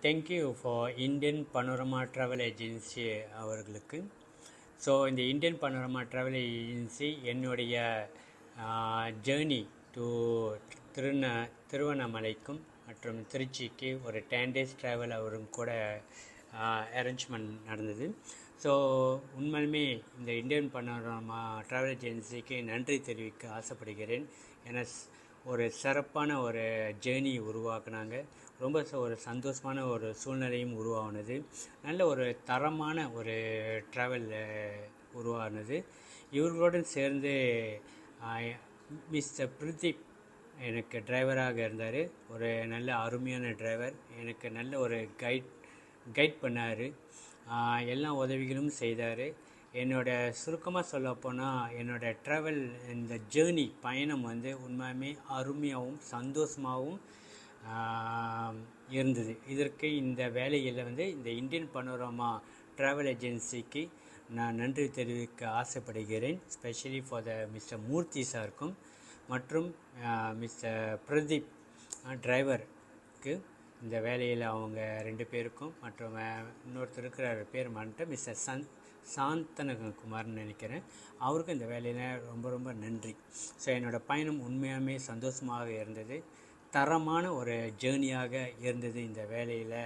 Thank you for Indian panorama travel agency அவர்களுக்கு. So இந்த Indian panorama travel agency என்னுடைய journey to திருவண்ணாமலைக்கும் மற்றும் திருச்சிக்கு ஒரு 10 days ட்ராவல் அவரும் கூட அரேஞ்ச்மெண்ட் நடந்தது. ஸோ உண்மையுமே இந்த இந்தியன் பனோரமா ட்ராவல் ஏஜென்சிக்கு நன்றி தெரிவிக்க ஆசைப்படுகிறேன். ஏன்னா ஒரு சிறப்பான ஒரு ஜேர்னி உருவாக்குனாங்க. ரொம்ப ஒரு சந்தோஷமான ஒரு சூழ்நிலையும் உருவானது. நல்ல ஒரு தரமான ஒரு ட்ராவல் உருவானது. இவர்களுடன் சேர்ந்து மிஸ்டர் பிரதீப் எனக்கு டிரைவராக இருந்தார். ஒரு நல்ல அருமையான டிரைவர். எனக்கு நல்ல ஒரு கைட் பண்ணார். எல்லா உதவிகளும் செய்தார். சுருக்கமாக சொல்லப்போனால் என்னோடய ட்ராவல் இந்த ஜேர்னி பயணம் உண்மையுமே அருமையாகவும் சந்தோஷமாகவும் இருந்தது. இதற்கு இந்த வேலையில் இந்த இந்தியன் பனோரமா ட்ராவல் ஏஜென்சிக்கு நான் நன்றி தெரிவிக்க ஆசைப்படுகிறேன். ஸ்பெஷலி ஃபார் மிஸ்டர் மூர்த்தி சாருக்கும் மற்றும் மிஸ்டர் பிரதீப் டிரைவருக்கு இந்த வேலையில் அவங்க 2 பேருக்கும் மற்றும் இன்னொருத்தர் இருக்கிற பேர் வந்துட்டு மிஸ்டர் சாந்தனகுமார்னு நினைக்கிறேன். அவருக்கும் இந்த வேலையில் ரொம்ப ரொம்ப நன்றி. ஸோ என்னோடய பயணம் உண்மையாகவே சந்தோஷமாக இருந்தது. தரமான ஒரு ஜேர்னியாக இருந்தது. இந்த வேலையில்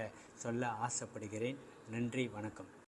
சொல்ல ஆசைப்படுகிறேன். நன்றி, வணக்கம்.